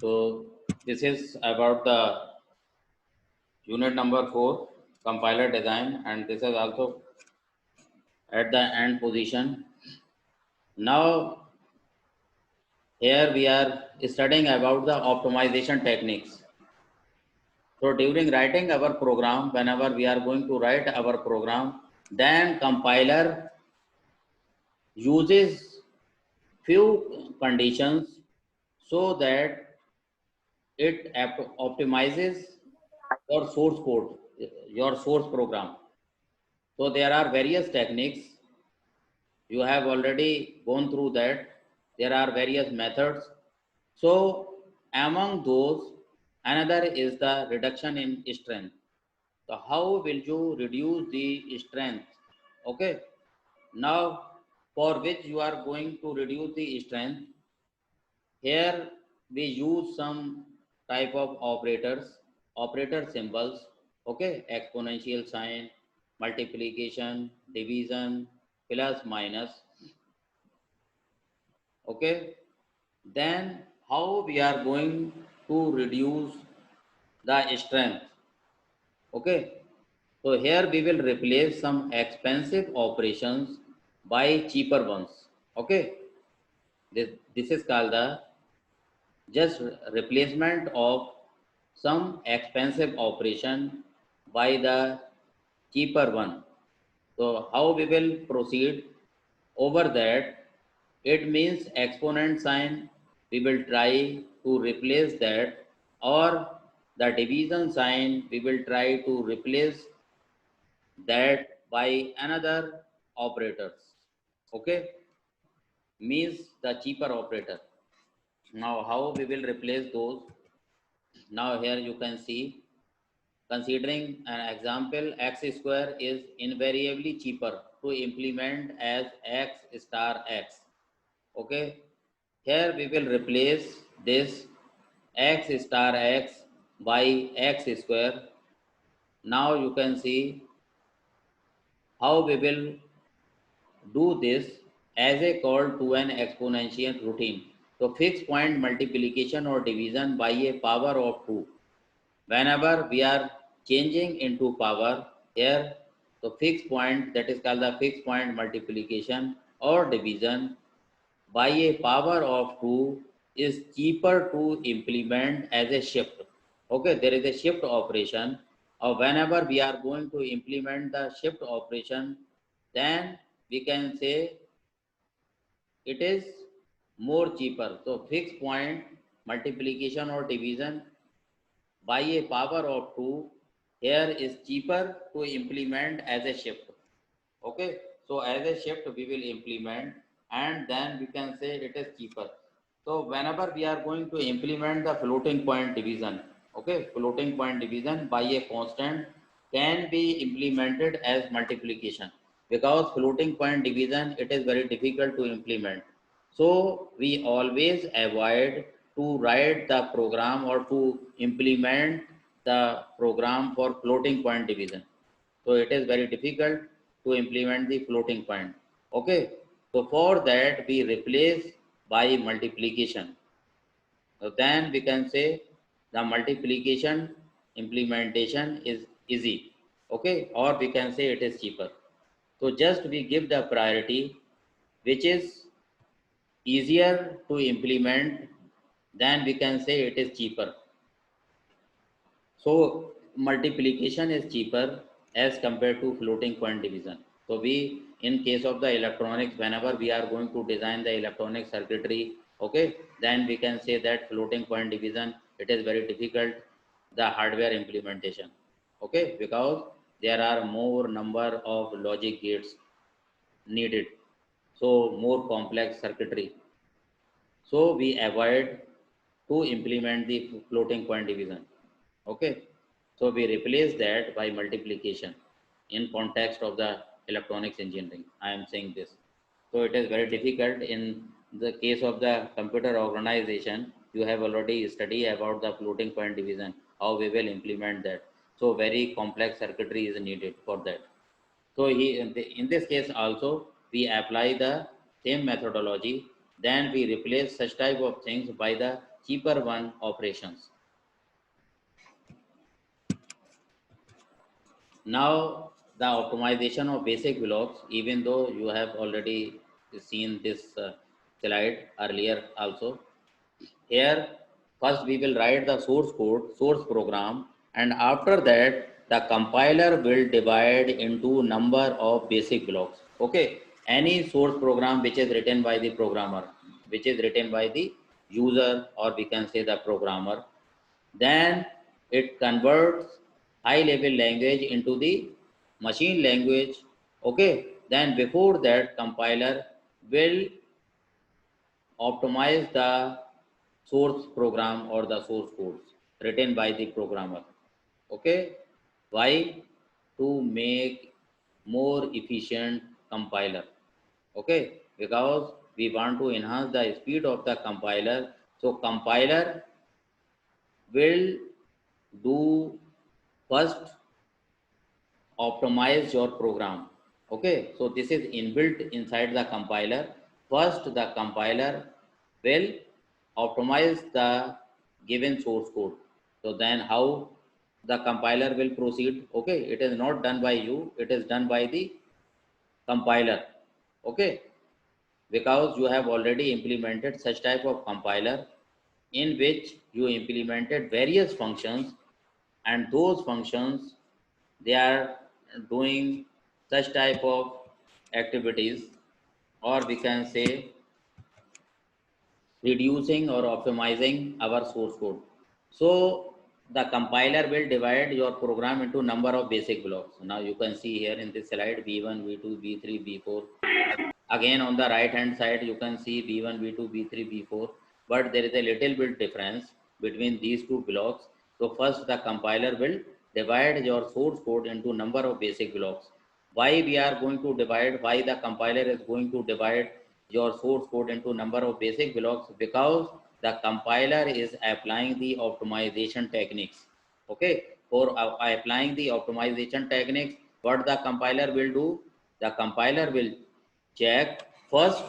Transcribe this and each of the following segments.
So this is about the unit number 4, compiler design, and this is also at the end position. Now here we are studying about the optimization techniques. So during writing our program, whenever we are going to write our program, then compiler uses few conditions so that it optimizes your source code, your source program. So there are various techniques. You have already gone through that. There are various methods. So among those, another is the reduction in strength. So how will you reduce the strength? Okay. Now, for which you are going to reduce the strength, here we use some type of operators, operator symbols, okay, exponential sign, multiplication, division, plus minus, okay. Then how we are going to reduce the strength, okay. So here we will replace some expensive operations by cheaper ones, okay. This is called the just replacement of some expensive operation by the cheaper one. So how we will proceed over that? It means exponent sign we will try to replace that, or the division sign we will try to replace that by another operators. Okay, means the cheaper operator. Now how we will replace those? Now here you can see, considering an example, x square is invariably cheaper to implement as x star x. Okay, here we will replace this x star x by x square. Now you can see how we will do this as a call to an exponential routine. So fixed point multiplication or division by a power of 2. Whenever we are changing into power here, so fixed point, that is called the fixed point multiplication or division by a power of 2 is cheaper to implement as a shift. Okay, there is a shift operation, or whenever we are going to implement the shift operation, then we can say it is more cheaper. So fixed point multiplication or division by a power of 2 here is cheaper to implement as a shift. Okay, so as a shift we will implement, and then we can say it is cheaper. So whenever we are going to implement the floating point division, okay, floating point division by a constant can be implemented as multiplication, because floating point division it is very difficult to implement. So we always avoid to write the program or to implement the program for floating point division. So it is very difficult to implement the floating point. Okay. So for that we replace by multiplication. So then we can say the multiplication implementation is easy. Okay. Or we can say it is cheaper. So just we give the priority which is easier to implement, then we can say it is cheaper. So multiplication is cheaper as compared to floating point division. So we, in case of the electronics, whenever we are going to design the electronic circuitry, okay, then we can say that floating point division, it is very difficult, the hardware implementation, okay, because there are more number of logic gates needed, so more complex circuitry. So we avoid to implement the floating point division. Okay. So we replace that by multiplication in context of the electronics engineering. I am saying this. So it is very difficult in the case of the computer organization. You have already studied about the floating point division, how we will implement that. So very complex circuitry is needed for that. So in this case also, we apply the same methodology. Then we replace such type of things by the cheaper one operations. Now the optimization of basic blocks, even though you have already seen this slide earlier also. Here first we will write the source code, source program, and after that the compiler will divide into number of basic blocks. Okay, any source program which is written by the programmer, which is written by the user, or we can say the programmer, then it converts high level language into the machine language. Okay, then before that compiler will optimize the source program or the source codes written by the programmer. Okay, why? To make more efficient compiler. Okay, because we want to enhance the speed of the compiler. So compiler will do first optimize your program. Okay, so this is inbuilt inside the compiler. First the compiler will optimize the given source code. So then how the compiler will proceed? Okay, it is not done by you, it is done by the compiler. Okay, because you have already implemented such type of compiler in which you implemented various functions, and those functions, they are doing such type of activities, or we can say reducing or optimizing our source code. So the compiler will divide your program into number of basic blocks. Now you can see here in this slide V1, V2, V3, V4. Again on the right hand side you can see V1, V2, V3, V4, but there is a little bit difference between these two blocks. So first the compiler will divide your source code into number of basic blocks. Why we are going to divide, why the compiler is going to divide your source code into number of basic blocks? Because the compiler is applying the optimization techniques. Okay, for applying the optimization techniques, what the compiler will do? The compiler will check first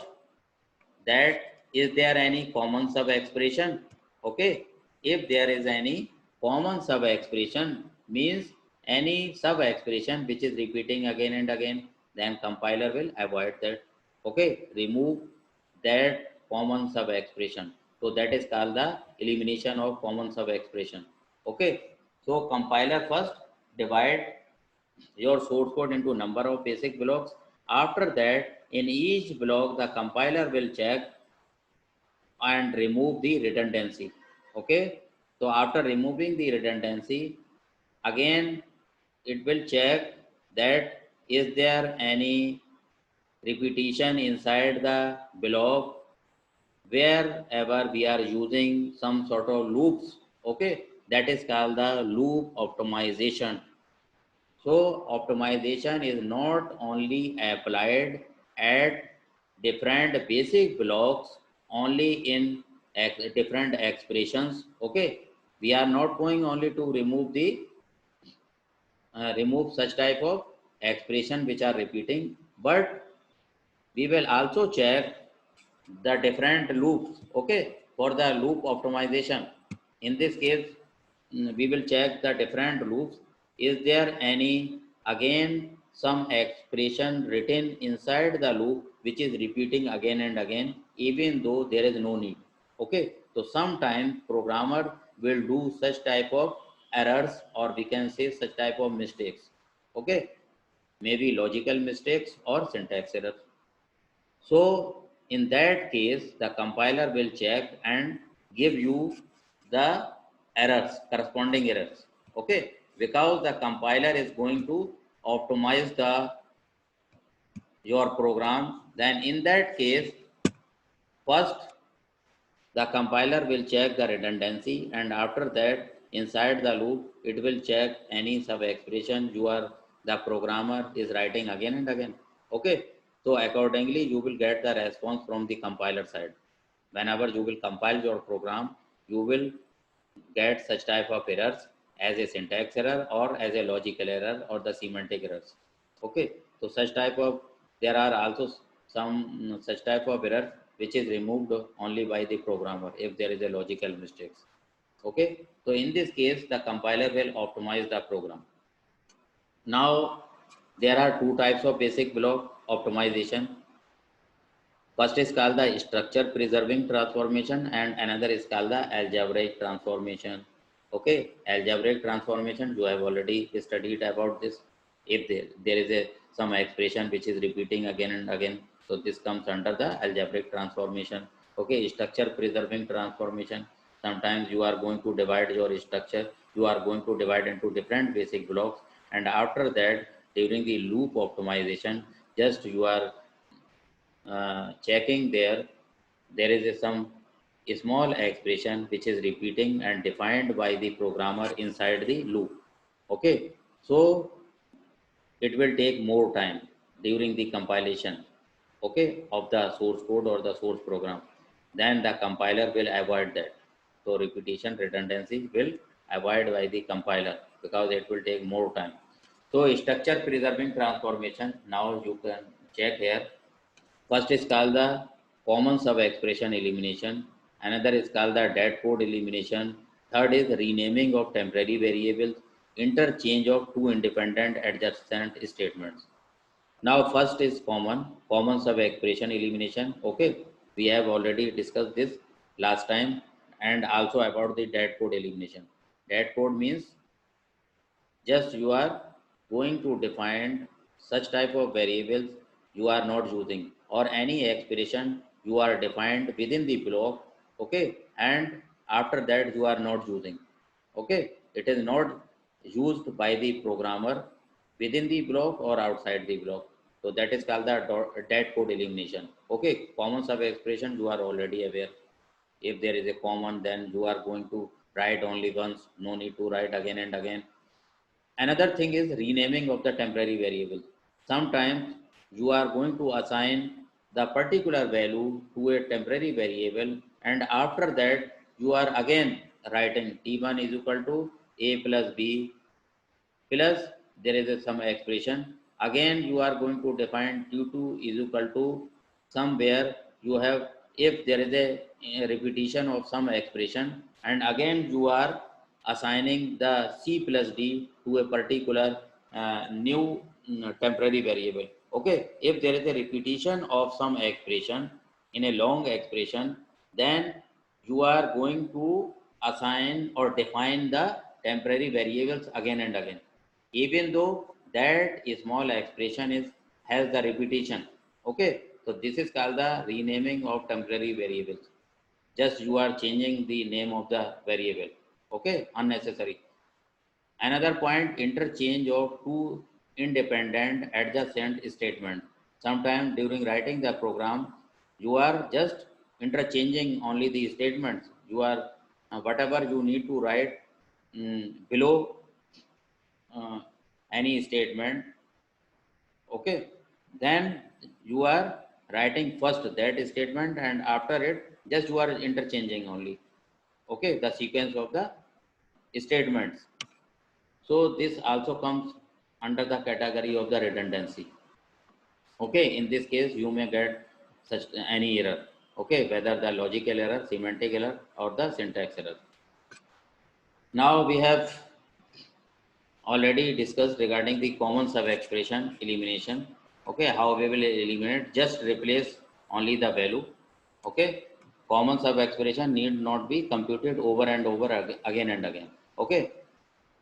that is there any common sub expression. Okay, if there is any common sub expression, means any sub expression which is repeating again and again, then compiler will avoid that. Okay, remove that common sub expression. So that is called the elimination of common sub expression. Okay, so compiler first divide your source code into number of basic blocks. After that, in each block, the compiler will check and remove the redundancy. Okay. So after removing the redundancy, again, it will check that is there any repetition inside the block wherever we are using some sort of loops. Okay. That is called the loop optimization. So optimization is not only applied at different basic blocks only in different expressions. Okay, we are not going only to remove the remove such type of expression which are repeating, but we will also check the different loops. Okay, for the loop optimization. In this case, we will check the different loops. Is there any again some expression written inside the loop which is repeating again and again, even though there is no need? Okay, so sometimes programmer will do such type of errors, or we can say such type of mistakes. Okay, maybe logical mistakes or syntax errors. So in that case, the compiler will check and give you the errors, corresponding errors. Okay, because the compiler is going to optimize the your program. Then in that case, first the compiler will check the redundancy, and after that, inside the loop, it will check any sub expression you are the programmer is writing again and again. Okay, so accordingly, you will get the response from the compiler side. Whenever you will compile your program, you will get such type of errors as a syntax error or as a logical error or the semantic errors. Okay, so such type of there are also some such type of errors which is removed only by the programmer if there is a logical mistakes. Okay, so in this case, the compiler will optimize the program. Now, there are two types of basic block optimization. First is called the structure preserving transformation and another is called the algebraic transformation. Okay, algebraic transformation, you have already studied about this. If there is some expression which is repeating again and again, so this comes under the algebraic transformation. Okay, structure preserving transformation. Sometimes you are going to divide your structure, you are going to divide into different basic blocks, and after that, during the loop optimization, just you are checking there is some small expression which is repeating and defined by the programmer inside the loop. Okay, so it will take more time during the compilation, okay, of the source code or the source program. Then the compiler will avoid that. So repetition redundancy will avoid by the compiler because it will take more time. So structure preserving transformation, now you can check here. First is called the common sub-expression elimination. Another is called the dead code elimination. Third is renaming of temporary variables, interchange of two independent adjacent statements. Now, first is common sub-expression elimination. Okay, we have already discussed this last time and also about the dead code elimination. Dead code means just you are going to define such type of variables you are not using or any expression you are defined within the block, okay, and after that you are not using, okay, it is not used by the programmer within the block or outside the block. So that is called the dead code elimination. Okay, common sub expression you are already aware. If there is a common, then you are going to write only once, no need to write again and again. Another thing is renaming of the temporary variable. Sometimes you are going to assign the particular value to a temporary variable, and after that you are again writing t1 is equal to a plus b plus there is some expression. Again you are going to define t2 is equal to somewhere you have, if there is a repetition of some expression, and again you are assigning the c plus d to a particular new temporary variable. Okay, if there is a repetition of some expression in a long expression, then you are going to assign or define the temporary variables again and again, even though that small expression is has the repetition. Okay, so this is called the renaming of temporary variables. Just you are changing the name of the variable, okay, unnecessary. Another point, interchange of two independent adjacent statements. Sometimes during writing the program, you are just interchanging only the statements. You are whatever you need to write below uh, any statement. Okay, then you are writing first that statement, and after it, just you are interchanging only. Okay, the sequence of the statements. So this also comes under the category of the redundancy. Okay, in this case, you may get such any error. Okay, whether the logical error, semantic error, or the syntax error. Now we have already discussed regarding the common sub expression elimination. Okay, how we will eliminate, just replace only the value. Okay, common sub expression need not be computed over and over again and again. Okay,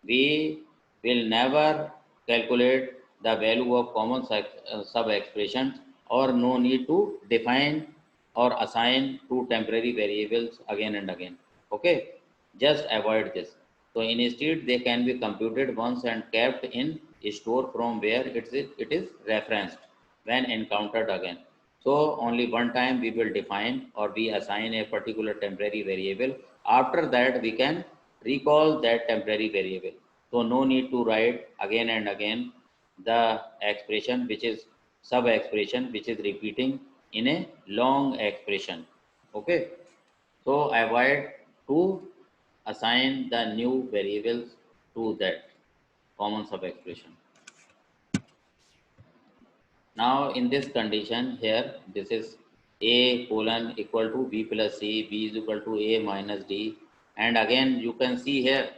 we will never calculate the value of common sub expressions, or no need to define or assign two temporary variables again and again. Okay, just avoid this. So instead they can be computed once and kept in a store from where it is referenced when encountered again. So only one time we will define or we assign a particular temporary variable. After that we can recall that temporary variable. So no need to write again and again the expression which is sub expression which is repeating in a long expression. Okay. So avoid to assign the new variables to that common sub expression. Now in this condition here, this is A colon equal to B plus C, B is equal to A minus D, and again you can see here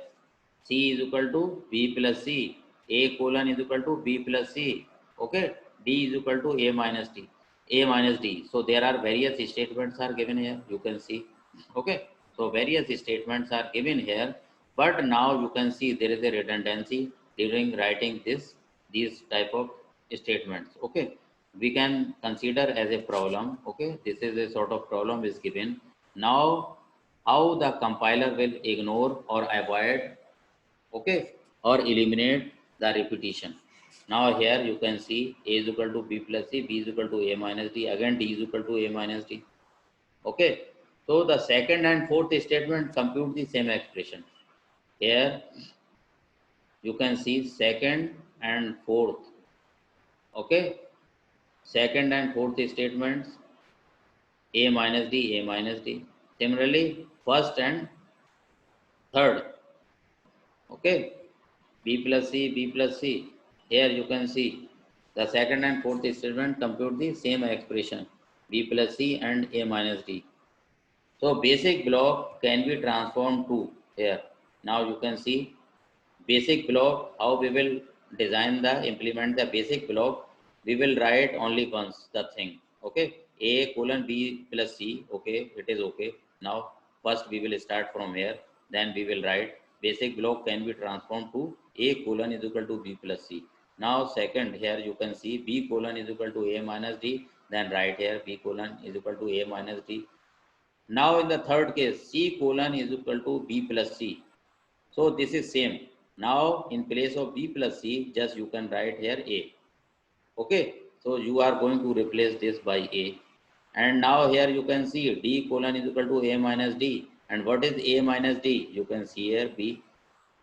C is equal to B plus C, A colon is equal to B plus C, okay, D is equal to A minus D, A minus D. So there are various statements are given here, you can see, okay. So various statements are given here, but now you can see there is a redundancy during writing these type of statements, okay. We can consider as a problem, okay. This is a sort of problem is given. Now how the compiler will ignore or avoid, okay, or eliminate the repetition. Now here you can see A is equal to B plus C, B is equal to A minus D, again D is equal to A minus D, okay. So the second and fourth statement compute the same expression. Here you can see second and fourth, okay. Second and fourth statements A minus D, A minus D. Similarly, first and third, okay, B plus C, B plus C. Here you can see the second and fourth statement compute the same expression, B plus C and A minus D. So basic block can be transformed to here. Now you can see basic block, how we will design the implement the basic block. We will write only once the thing, okay. A colon B plus C, okay, it is okay. Now first we will start from here, then we will write basic block can be transformed to A colon is equal to B plus C. Now second, here you can see B colon is equal to A minus D, then write here B colon is equal to A minus D. Now in the third case, C colon is equal to B plus C. So this is same. Now in place of B plus C, just you can write here A. Okay. So you are going to replace this by A. And now here you can see D colon is equal to A minus D. And what is A minus D? You can see here B.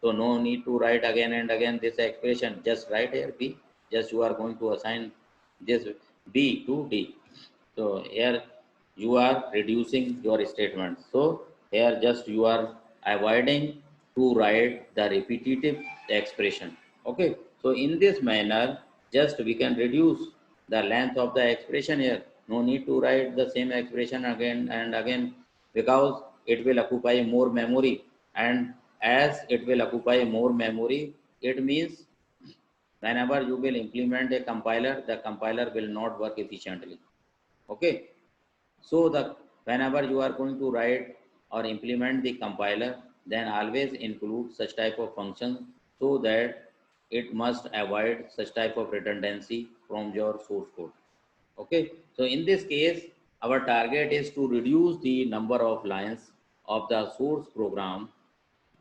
So no need to write again and again this expression. Just write here B. Just you are going to assign this B to D. So here you are reducing your statements. So here just you are avoiding to write the repetitive expression. Okay. So in this manner, just we can reduce the length of the expression here. No need to write the same expression again and again because it will occupy more memory, and as it will occupy more memory, it means whenever you will implement a compiler, the compiler will not work efficiently. Okay. So the whenever you are going to write or implement the compiler, then always include such type of functions so that it must avoid such type of redundancy from your source code. Okay. So in this case, our target is to reduce the number of lines of the source program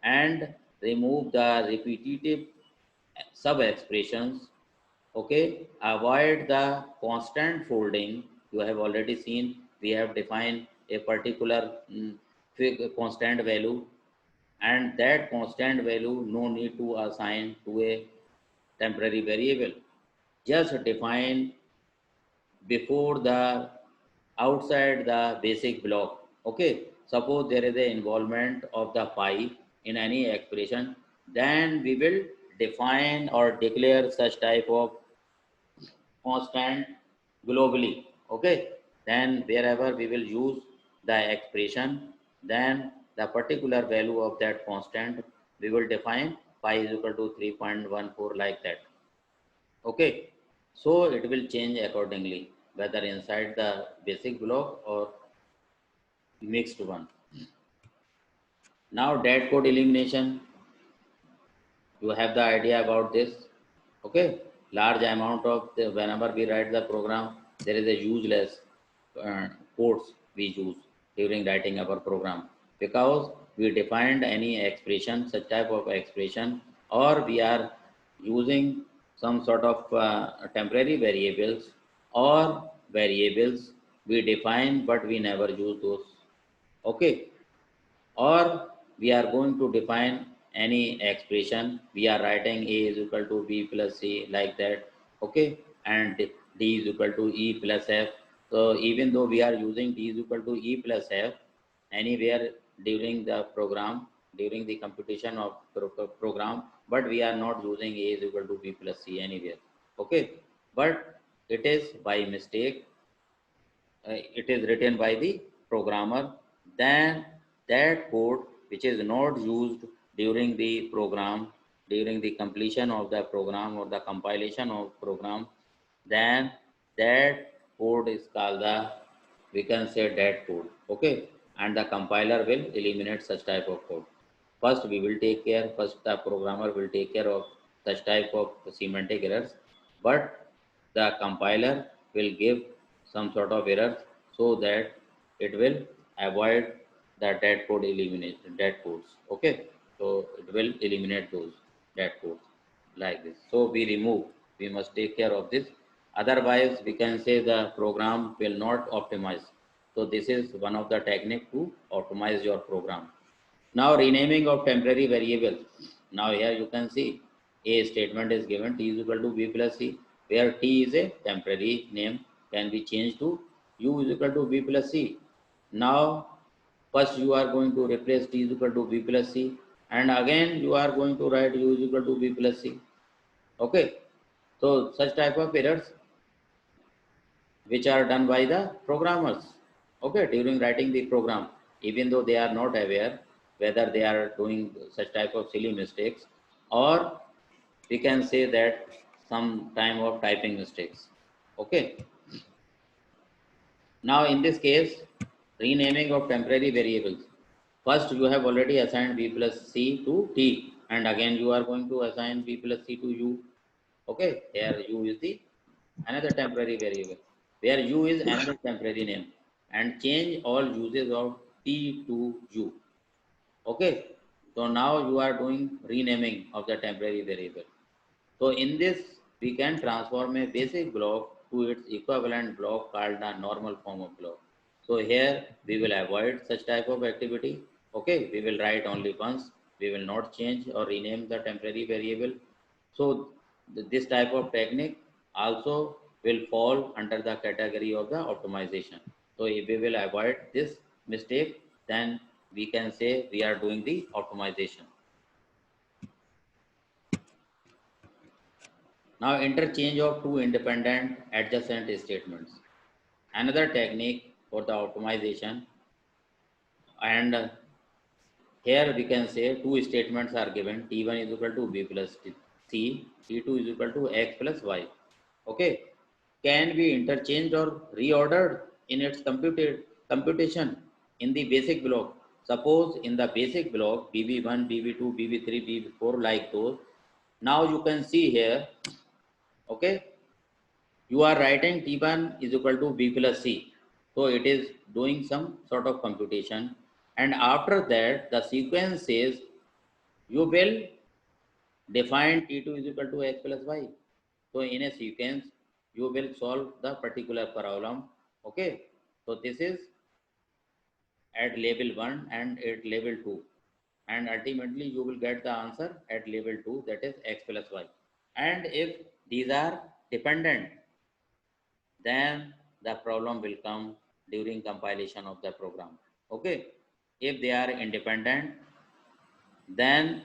and remove the repetitive sub expressions. Okay, avoid the constant folding. You have already seen we have defined a particular constant value, and that constant value no need to assign to a temporary variable. Just define before the outside the basic block. Okay, suppose there is a involvement of the phi in any expression, then we will define or declare such type of constant globally. Okay, then wherever we will use the expression, then the particular value of that constant we will define pi is equal to 3.14 like that. Okay, so it will change accordingly whether inside the basic block or mixed one. Now dead code elimination, you have the idea about this. Okay, large amount of the, whenever we write the program, there is a useless codes we use during writing our program because we defined any expression, such type of expression, or we are using some sort of temporary variables or variables we define but we never use those. Okay, or we are going to define any expression, we are writing A is equal to B plus C like that, okay, and D is equal to E plus F. So even though we are using D is equal to E plus F anywhere during the program, during the computation of program, but we are not using A is equal to B plus C anywhere, okay, but it is by mistake it is written by the programmer, then that code which is not used during the program, during the completion of the program or the compilation of program, then that code is called the, we can say, dead code. Okay, and the compiler will eliminate such type of code. First we will take care, first the programmer will take care of such type of semantic errors, but the compiler will give some sort of errors so that it will avoid the dead code, eliminate dead codes. Okay, so it will eliminate those dead codes like this. So we must take care of this. Otherwise, we can say the program will not optimize. So this is one of the technique to optimize your program. Now renaming of temporary variables. Now here you can see a statement is given t is equal to b plus c, where t is a temporary name, can be changed to u is equal to b plus c. Now first you are going to replace t is equal to b plus c, and again you are going to write u is equal to b plus c. Okay, so such type of errors which are done by the programmers, okay, during writing the program, even though they are not aware whether they are doing such type of silly mistakes, or we can say that some time of typing mistakes. Okay, now in this case, renaming of temporary variables. First you have already assigned b plus c to t, and again you are going to assign b plus c to u. Okay, here u is the another temporary variable, where u is another temporary name, and change all uses of t to u. Okay, so now you are doing renaming of the temporary variable. So in this, we can transform a basic block to its equivalent block called the normal form of block. So here we will avoid such type of activity. Okay, we will write only once. We will not change or rename the temporary variable. So this type of technique also will fall under the category of the optimization. So if we will avoid this mistake, then we can say we are doing the optimization. Now interchange of two independent adjacent statements. Another technique for the optimization, and here we can say two statements are given, T1 is equal to B plus C, T2 is equal to X plus Y. Okay, can be interchanged or reordered in its computation in the basic block. Suppose in the basic block BB1, BB2, BB3, BB4 like those. Now you can see here, okay, you are writing T1 is equal to B plus C. So it is doing some sort of computation. And after that, the sequence says you will define T2 is equal to X plus Y. So in a sequence, you will solve the particular problem. Okay. So this is at level 1 and at level 2. And ultimately, you will get the answer at level 2, that is X plus Y. And if these are dependent, then the problem will come during compilation of the program. Okay, if they are independent, then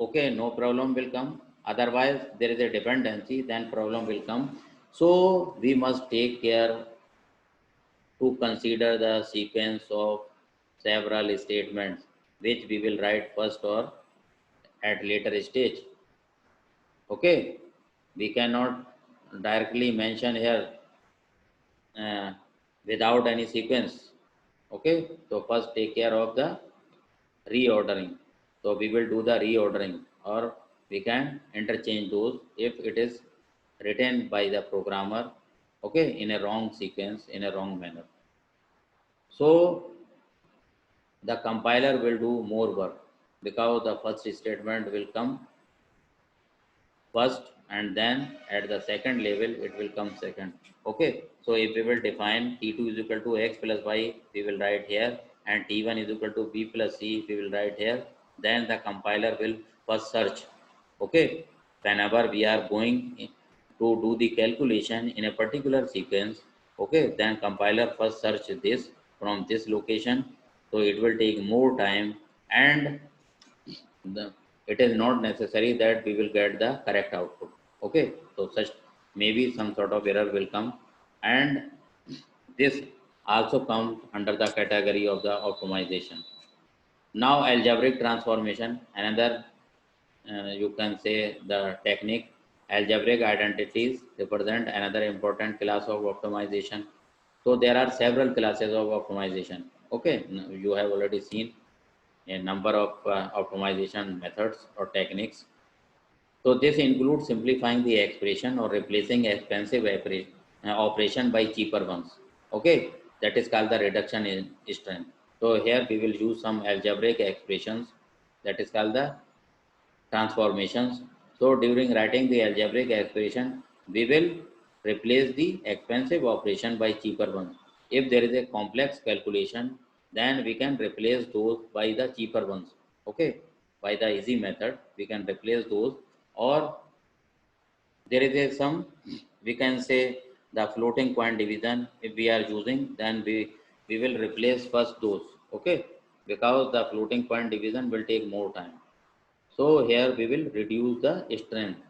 okay, no problem will come. Otherwise there is a dependency, then problem will come. So we must take care to consider the sequence of several statements which we will write first or at later stage. Okay, we cannot directly mention here uh, without any sequence. Okay, so first take care of the reordering. So we will do the reordering, or we can interchange those if it is written by the programmer, okay, in a wrong sequence, in a wrong manner. So the compiler will do more work because the first statement will come first, and then at the second level it will come second. Okay, so if we will define t2 is equal to x plus y, we will write here, and t1 is equal to b plus c, we will write here. Then the compiler will first search. Okay, whenever we are going to do the calculation in a particular sequence, okay, then compiler first search this from this location. So it will take more time, and it is not necessary that we will get the correct output. Okay, so such maybe some sort of error will come, and This also comes under the category of the optimization. Now algebraic transformation, another you can say the technique. Algebraic identities represent another important class of optimization. So there are several classes of optimization. Okay, you have already seen a number of optimization methods or techniques. So this includes simplifying the expression or replacing expensive operation by cheaper ones. Okay, that is called the reduction in strength. So here we will use some algebraic expressions, that is called the transformations. So during writing the algebraic expression, we will replace the expensive operation by cheaper ones. If there is a complex calculation, then we can replace those by the cheaper ones. Okay, by the easy method, we can replace those, or there is a some, we can say, the floating point division. If we are using, then we will replace first those. Okay, because the floating point division will take more time. So here we will reduce the strength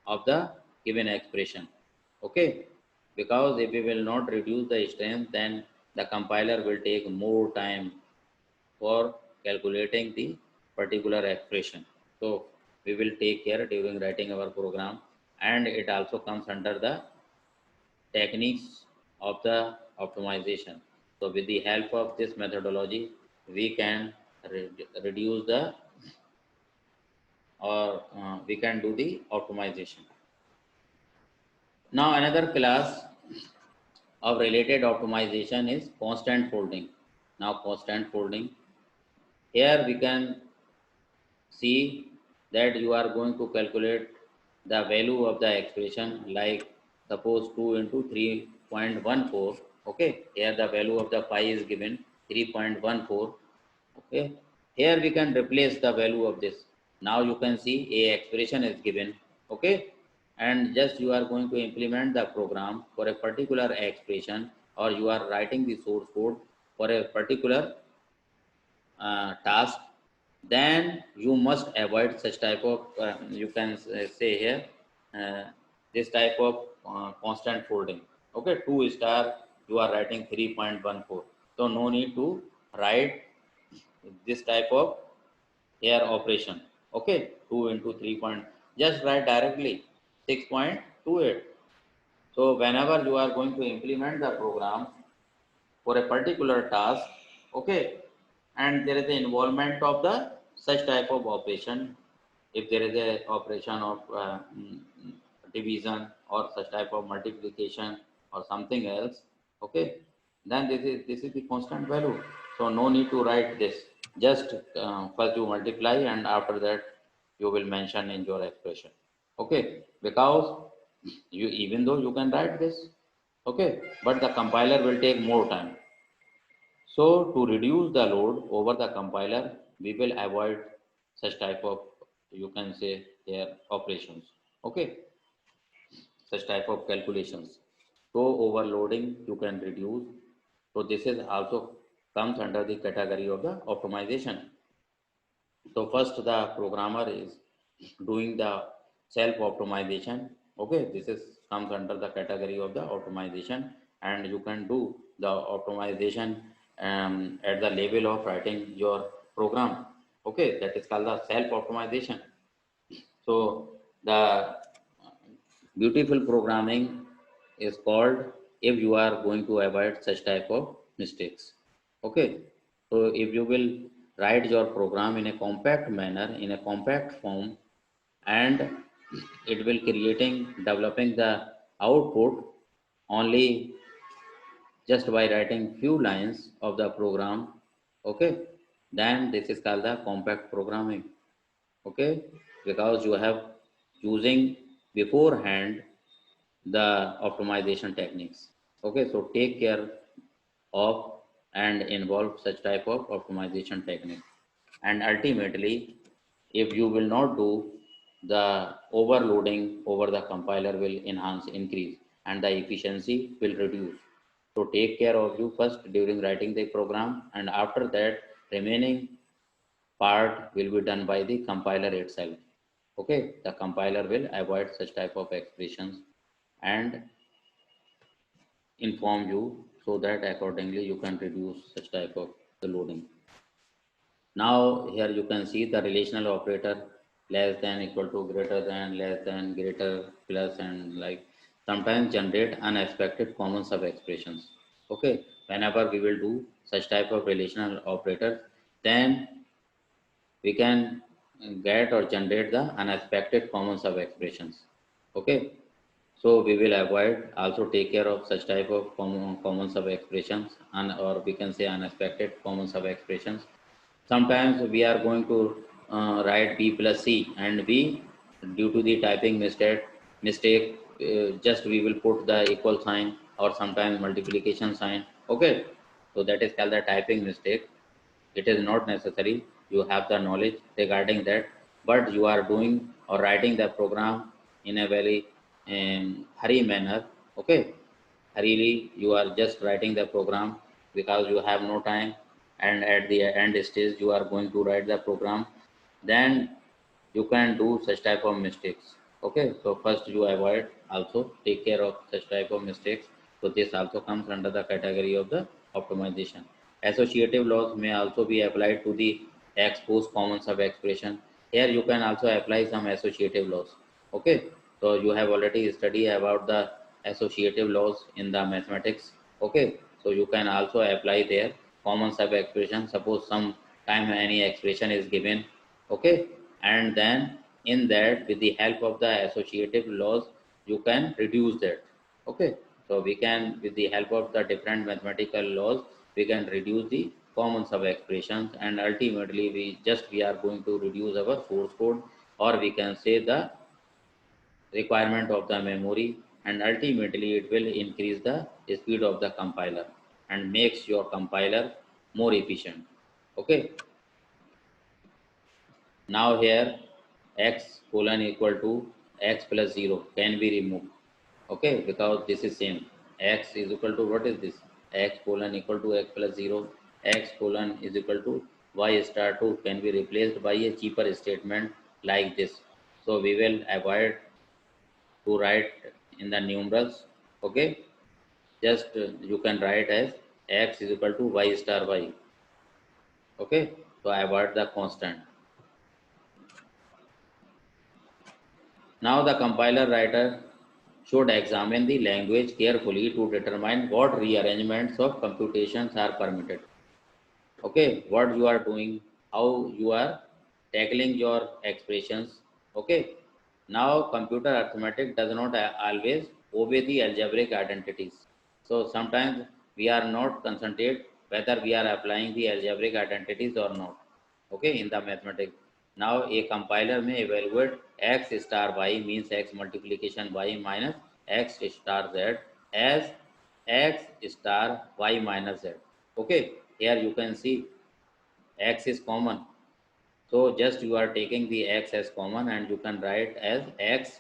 of the given expression. Okay, because if we will not reduce the strength, then the compiler will take more time for calculating the particular expression. So we will take care during writing our program, and it also comes under the techniques of the optimization. So with the help of this methodology, we can reduce the, or we can do the optimization. Now another class of related optimization is constant folding. Now constant folding, here we can see that you are going to calculate the value of the expression, like suppose 2 into 3.14. Okay, here the value of the phi is given 3.14. Okay, here we can replace the value of this. Now you can see a expression is given. Okay, and just you are going to implement the program for a particular expression, or you are writing the source code for a particular task, then you must avoid such type of, you can say here, uh, this type of constant folding. Okay, 2 star, you are writing 3.14. So no need to write this type of here operation. Okay, 2 into 3 point, just write directly 6.28. So whenever you are going to implement the program for a particular task, okay, and there is the involvement of the such type of operation, if there is a operation of division or such type of multiplication or something else, okay, then this is the constant value. So no need to write this, just first you multiply, and after that you will mention in your expression. Okay, because you, even though you can write this, okay, but the compiler will take more time. So to reduce the load over the compiler, we will avoid such type of, you can say here, operations. Okay, such type of calculations. So overloading you can reduce. So this is also comes under the category of the optimization. So first the programmer is doing the self optimization. Okay, this is comes under the category of the optimization, and you can do the optimization at the level of writing your program. Okay, that is called the self optimization. So the beautiful programming is called if you are going to avoid such type of mistakes. Okay, so if you will write your program in a compact manner, in a compact form, and it will creating developing the output only just by writing few lines of the program. Okay, then this is called the compact programming. Okay, because you have using beforehand the optimization techniques. Okay, so take care of and involve such type of optimization technique, and ultimately if you will not do, the overloading over the compiler will enhance, increase, and the efficiency will reduce. So take care of you first during writing the program, and after that remaining part will be done by the compiler itself. Okay, the compiler will avoid such type of expressions and inform you so that accordingly you can reduce such type of the loading. Now here you can see the relational operator less than equal to greater than less than greater plus and like sometimes generate unexpected common sub expressions. Okay, whenever we will do such type of relational operator, then we can get or generate the unexpected common sub expressions. Okay, so we will avoid also take care of such type of common sub expressions and or we can say unexpected common sub expressions. Sometimes we are going to write b plus c and b due to the typing mistake just we will put the equal sign or sometimes multiplication sign. Okay, so that is called the typing mistake. It is not necessary you have the knowledge regarding that, but you are doing or writing the program in a very hurry manner. Okay, hurriedly you are just writing the program because you have no time, and at the end stage you are going to write the program, then you can do such type of mistakes. Okay, so first you avoid also take care of such type of mistakes. So this also comes under the category of the optimization. Associative laws may also be applied to the x post common sub expression. Here you can also apply some associative laws. Okay, so you have already studied about the associative laws in the mathematics. Okay, so you can also apply there common sub expression. Suppose some time any expression is given. Okay, and then in that with the help of the associative laws you can reduce that. Okay, so we can with the help of the different mathematical laws we can reduce the common sub expressions, and ultimately we are going to reduce our source code, or we can say the requirement of the memory, and ultimately it will increase the speed of the compiler and makes your compiler more efficient. Okay, now here x colon equal to x plus 0 can be removed. Okay, because this is same. X is equal to what is this? X colon equal to x plus 0. X colon is equal to y star 2 can be replaced by a cheaper statement like this. So we will avoid to write in the numerals. Okay, just you can write as x is equal to y star y. Okay, so avoid the constant. Now the compiler writer should examine the language carefully to determine what rearrangements of computations are permitted. Okay, what you are doing, how you are tackling your expressions. Okay, now computer arithmetic does not always obey the algebraic identities. So sometimes we are not concentrate whether we are applying the algebraic identities or not. Okay, in the mathematics. Now a compiler may evaluate x star y means x multiplication y minus x star z as x star y minus z. Okay, here you can see x is common. So just you are taking the x as common and you can write as x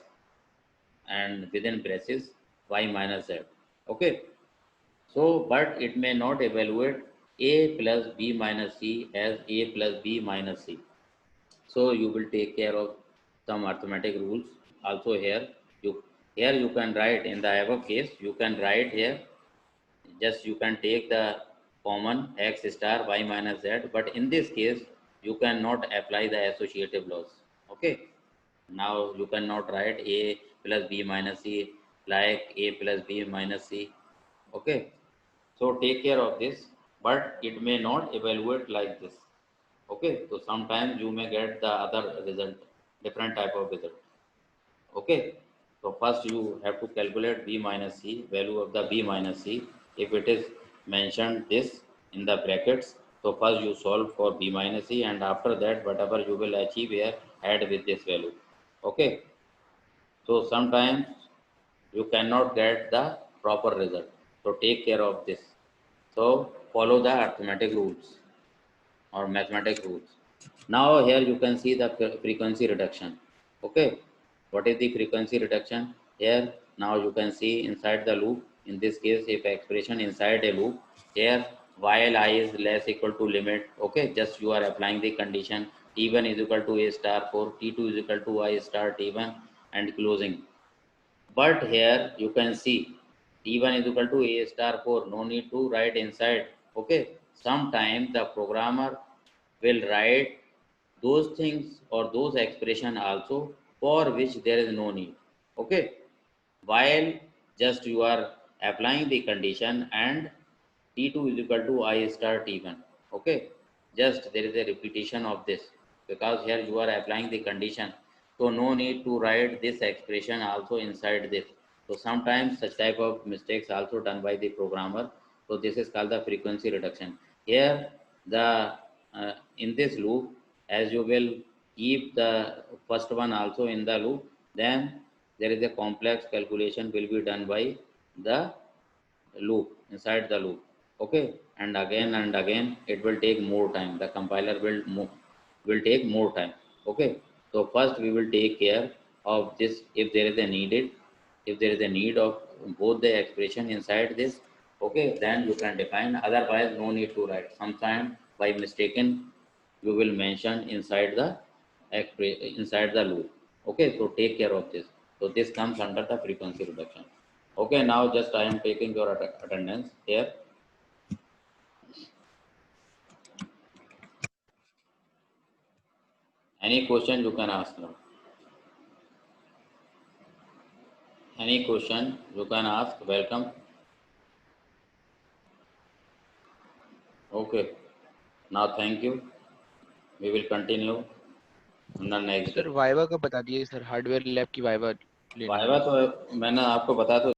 and within braces y minus z. Okay, so but it may not evaluate a plus b minus c as a plus b minus c. So you will take care of some arithmetic rules also here. You can write in the above case you can write here just you can take the common x star y minus z, but in this case you cannot apply the associative laws. Okay, now you cannot write a plus b minus c like a plus b minus c. Okay, so take care of this, but it may not evaluate like this. Okay, so sometimes you may get the other result, different type of result. Okay, so first you have to calculate b minus c, value of the b minus c. If it is mentioned this in the brackets, so first you solve for b minus c, and after that whatever you will achieve here, add with this value. Okay, so sometimes you cannot get the proper result. So take care of this. So follow the arithmetic rules or mathematics rules. Now here you can see the frequency reduction. Okay, what is the frequency reduction? Here now you can see inside the loop. In this case, if expression inside a loop, here while I is less equal to limit. Okay, just you are applying the condition T1 is equal to a star 4, T2 is equal to I star T1 and closing. But here you can see T1 is equal to A star 4. No need to write inside. Okay. Sometimes the programmer will write those things or those expression also for which there is no need. Okay. While just you are applying the condition and T2 is equal to I star T1. Okay. Just there is a repetition of this because here you are applying the condition. So no need to write this expression also inside this. So sometimes such type of mistakes also done by the programmer. So this is called the frequency reduction. Here the in this loop, as you will keep the first one also in the loop, then there is a complex calculation will be done by the loop inside the loop. Okay, and again it will take more time. The compiler will take more time. Okay, so first we will take care of this. If there is a needed, if there is a need of both the expression inside this, okay, then you can define. Otherwise no need to write. Sometime by mistaken you will mention inside the inside the loop. Okay, so take care of this. So this comes under the frequency reduction. Okay, now just I am taking your attendance here. Any question you can ask now. Any question you can ask. Welcome. Okay. Now thank you. We will continue in the next sir day. Viva का बता दिए sir, hardware lab की viva लेनी viva है। तो मैंने आपको बता तो